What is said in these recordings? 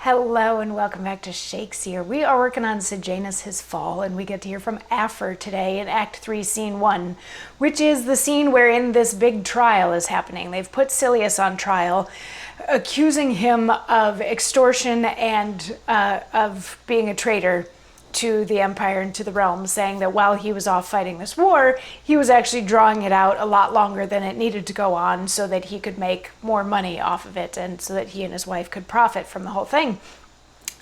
Hello and welcome back to Shakesyear. We are working on Sejanus, his fall, and we get to hear from Afer today in Act 3, Scene 1, which is the scene wherein this big trial is happening. They've put Silius on trial, accusing him of extortion and of being a traitor to the empire and to the realm, saying that while he was off fighting this war, he was actually drawing it out a lot longer than it needed to go on so that he could make more money off of it and so that he and his wife could profit from the whole thing.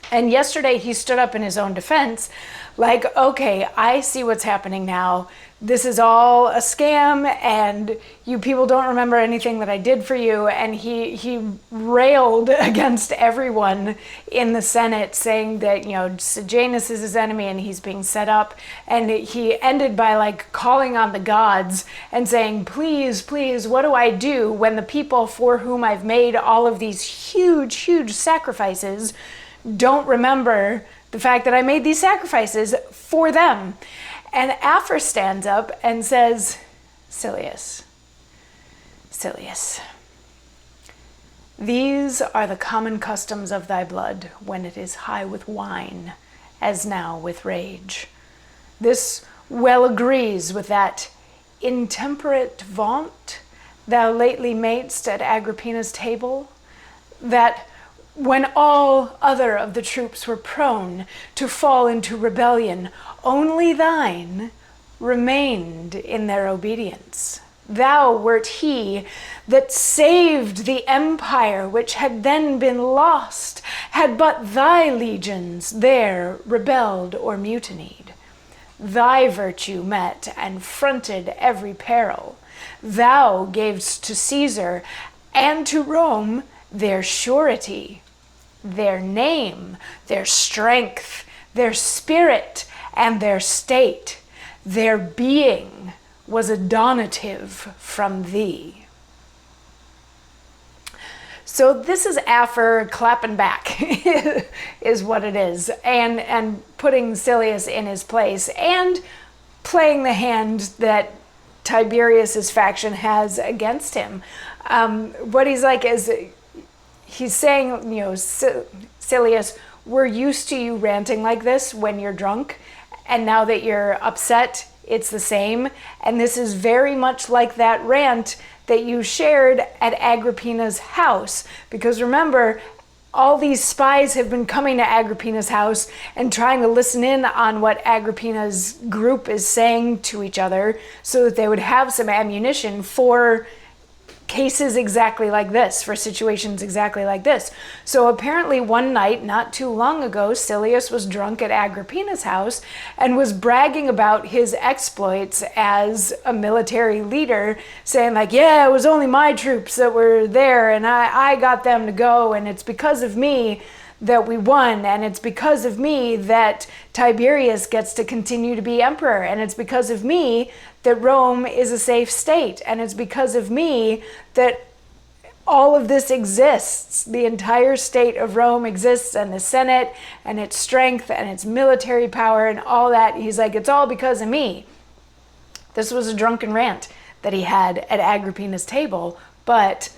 And yesterday he stood up in his own defense, like, okay, I see what's happening now. This is all a scam and you people don't remember anything that I did for you. And he railed against everyone in the Senate, saying that, Sejanus is his enemy and he's being set up. And he ended by like calling on the gods and saying, please, please, what do I do when the people for whom I've made all of these huge, huge sacrifices don't remember the fact that I made these sacrifices for them? And Afer stands up and says, Silius, these are the common customs of thy blood when it is high with wine, as now with rage. This well agrees with that intemperate vaunt thou lately madest at Agrippina's table, that when all other of the troops were prone to fall into rebellion, only thine remained in their obedience. Thou wert he that saved the empire which had then been lost, had but thy legions there rebelled or mutinied. Thy virtue met and fronted every peril. Thou gavest to Caesar and to Rome their surety, their name, their strength, their spirit, and their state. Their being was a donative from thee. So this is Afer clapping back, is what it is, and putting Silius in his place, and playing the hand that Tiberius's faction has against him. What he's like is, he's saying, Silius, we're used to you ranting like this when you're drunk, and now that you're upset, it's the same. And this is very much like that rant that you shared at Agrippina's house. Because remember, all these spies have been coming to Agrippina's house and trying to listen in on what Agrippina's group is saying to each other so that they would have some ammunition for cases exactly like this, for situations exactly like this. So apparently one night, not too long ago, Silius was drunk at Agrippina's house and was bragging about his exploits as a military leader, saying like, yeah, it was only my troops that were there and I got them to go, and it's because of me that we won, and it's because of me that Tiberius gets to continue to be emperor, and it's because of me that Rome is a safe state, and it's because of me that all of this exists. The entire state of Rome exists, and the Senate and its strength and its military power and all that. He's like, it's all because of me. This was a drunken rant that he had at Agrippina's table, but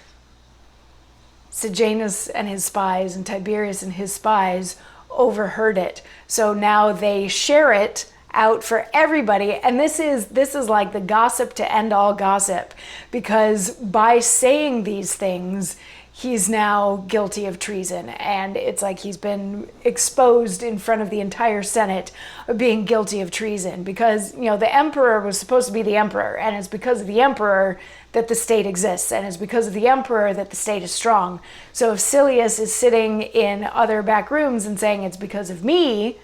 Sejanus and his spies and Tiberius and his spies overheard it. So now they share it out for everybody. And this is like the gossip to end all gossip, because by saying these things, he's now guilty of treason. And it's like he's been exposed in front of the entire Senate of being guilty of treason, because, the emperor was supposed to be the emperor, and it's because of the emperor that the state exists, and it's because of the emperor that the state is strong. So if Silius is sitting in other back rooms and saying it's because of me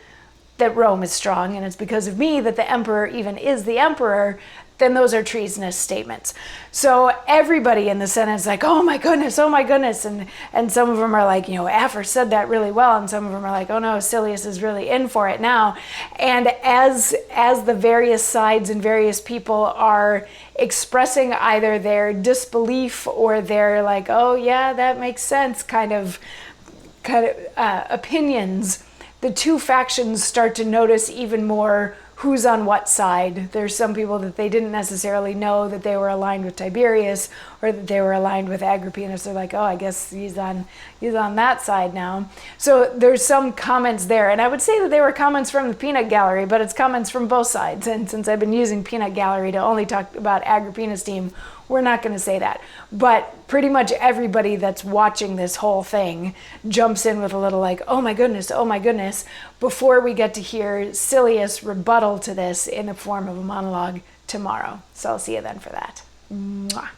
that Rome is strong, and it's because of me that the emperor even is the emperor, then those are treasonous statements. So everybody in the Senate is like, oh my goodness. And some of them are like, Afer said that really well. And some of them are like, oh no, Silius is really in for it now. And as the various sides and various people are expressing either their disbelief or their like, oh yeah, that makes sense kind of opinions, the two factions start to notice even more who's on what side. There's some people that they didn't necessarily know that they were aligned with Tiberius, or that they were aligned with Agrippinus. They're like, oh, I guess he's on that side now. So there's some comments there, and I would say that they were comments from the peanut gallery, but it's comments from both sides. And since I've been using peanut gallery to only talk about Agrippina's team, we're not going to say that. But pretty much everybody that's watching this whole thing jumps in with a little like, oh my goodness, before we get to hear Silius' rebuttal to this in the form of a monologue tomorrow. So I'll see you then for that. Mwah.